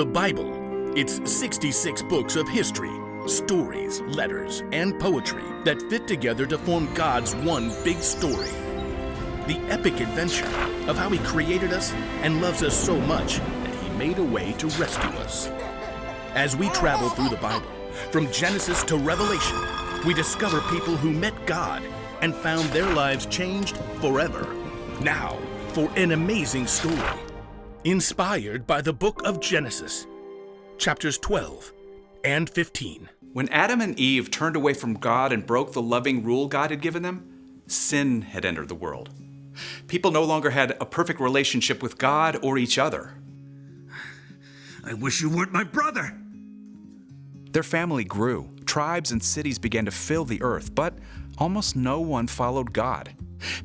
The Bible. It's 66 books of history, stories, letters, and poetry that fit together to form God's one big story. The epic adventure of how He created us and loves us so much that He made a way to rescue us. As we travel through the Bible, from Genesis to Revelation, we discover people who met God and found their lives changed forever. Now, for an amazing story, inspired by the book of Genesis, chapters 12 and 15. When Adam and Eve turned away from God and broke the loving rule God had given them, sin had entered the world. People no longer had a perfect relationship with God or each other. I wish you weren't my brother. Their family grew. Tribes and cities began to fill the earth, but almost no one followed God.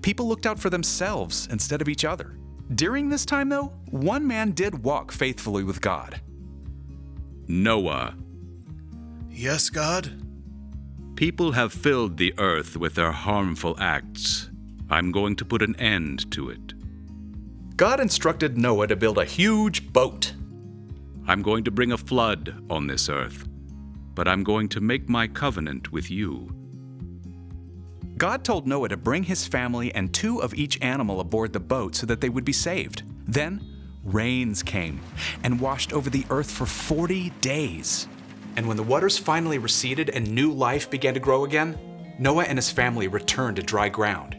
People looked out for themselves instead of each other. During this time, though, one man did walk faithfully with God. Noah. Yes, God? People have filled the earth with their harmful acts. I'm going to put an end to it. God instructed Noah to build a huge boat. I'm going to bring a flood on this earth, but I'm going to make my covenant with you. God told Noah to bring his family and 2 of each animal aboard the boat so that they would be saved. Then rains came and washed over the earth for 40 days. And when the waters finally receded and new life began to grow again, Noah and his family returned to dry ground.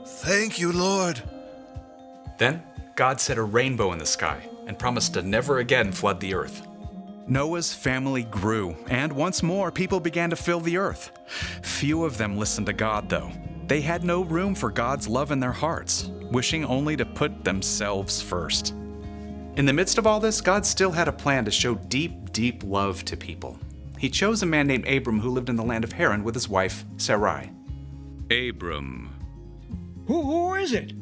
Thank you, Lord. Then God set a rainbow in the sky and promised to never again flood the earth. Noah's family grew, and once more people began to fill the earth. Few of them listened to God, though. They had no room for God's love in their hearts, wishing only to put themselves first. In the midst of all this, God still had a plan to show deep, deep love to people. He chose a man named Abram who lived in the land of Haran with his wife, Sarai. Abram. Who is it?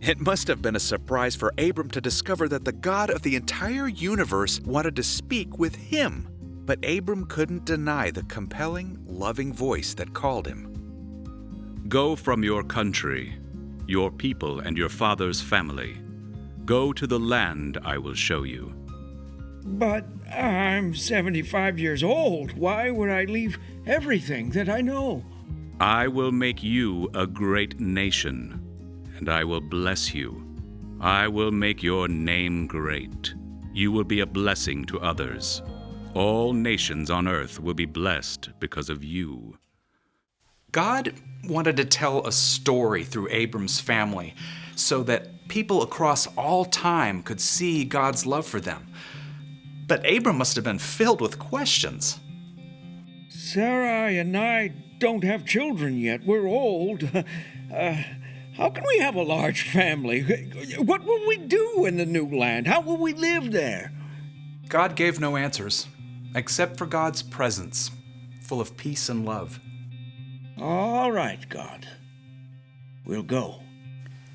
It must have been a surprise for Abram to discover that the God of the entire universe wanted to speak with him. But Abram couldn't deny the compelling, loving voice that called him. Go from your country, your people, and your father's family. Go to the land I will show you. But I'm 75 years old. Why would I leave everything that I know? I will make you a great nation, and I will bless you. I will make your name great. You will be a blessing to others. All nations on earth will be blessed because of you. God wanted to tell a story through Abram's family so that people across all time could see God's love for them. But Abram must have been filled with questions. Sarai and I don't have children yet. We're old. How can we have a large family? What will we do in the new land? How will we live there? God gave no answers, except for God's presence, full of peace and love. All right, God. We'll go.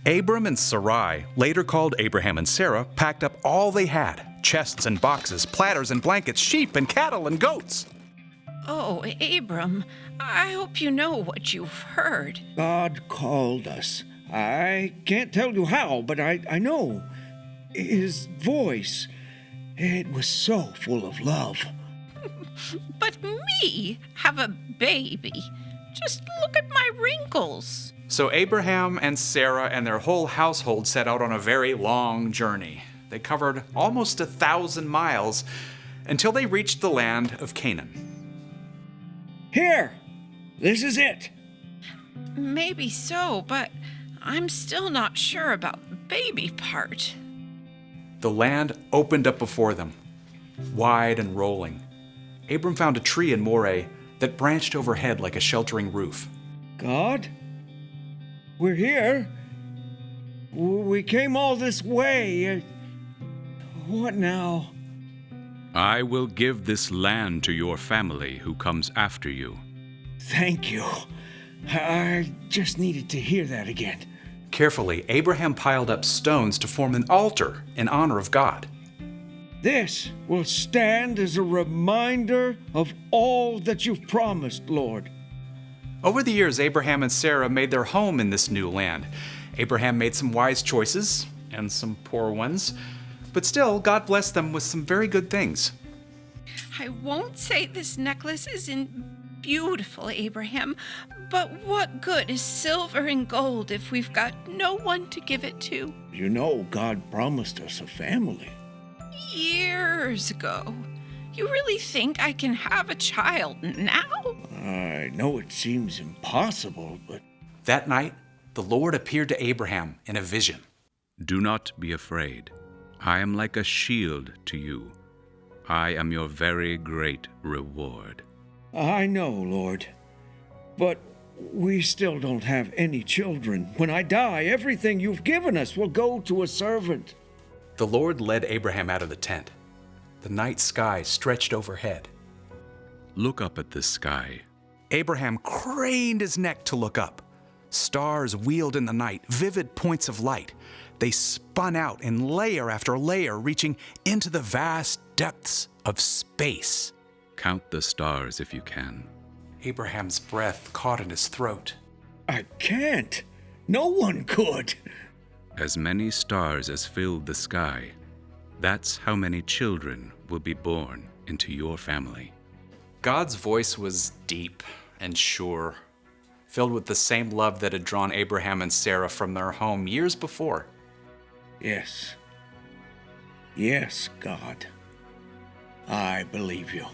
Abram and Sarai, later called Abraham and Sarah, packed up all they had: chests and boxes, platters and blankets, sheep and cattle and goats. Oh, Abram, I hope you know what you've heard. God called us. I can't tell you how, but I know. His voice, it was so full of love. But me have a baby. Just look at my wrinkles. So Abraham and Sarah and their whole household set out on a very long journey. They covered almost 1,000 miles until they reached the land of Canaan. Here! This is it! Maybe so, but I'm still not sure about the baby part. The land opened up before them, wide and rolling. Abram found a tree in Moreh that branched overhead like a sheltering roof. God? We're here. We came all this way. What now? I will give this land to your family who comes after you. Thank you. I just needed to hear that again. Carefully, Abraham piled up stones to form an altar in honor of God. This will stand as a reminder of all that you've promised, Lord. Over the years, Abraham and Sarah made their home in this new land. Abraham made some wise choices and some poor ones. But still, God blessed them with some very good things. I won't say this necklace isn't beautiful, Abraham, but what good is silver and gold if we've got no one to give it to? You know, God promised us a family. Years ago. You really think I can have a child now? I know it seems impossible, but That night, the Lord appeared to Abraham in a vision. Do not be afraid. I am like a shield to you. I am your very great reward. I know, Lord. But we still don't have any children. When I die, everything you've given us will go to a servant. The Lord led Abraham out of the tent. The night sky stretched overhead. Look up at the sky. Abraham craned his neck to look up. Stars wheeled in the night, vivid points of light. They spun out in layer after layer, reaching into the vast depths of space. Count the stars if you can. Abraham's breath caught in his throat. I can't. No one could. As many stars as filled the sky, that's how many children will be born into your family. God's voice was deep and sure, filled with the same love that had drawn Abraham and Sarah from their home years before. Yes. Yes, God. I believe you.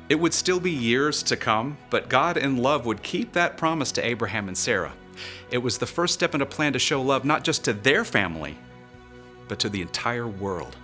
It would still be years to come, but God in love would keep that promise to Abraham and Sarah. It was the first step in a plan to show love not just to their family, but to the entire world.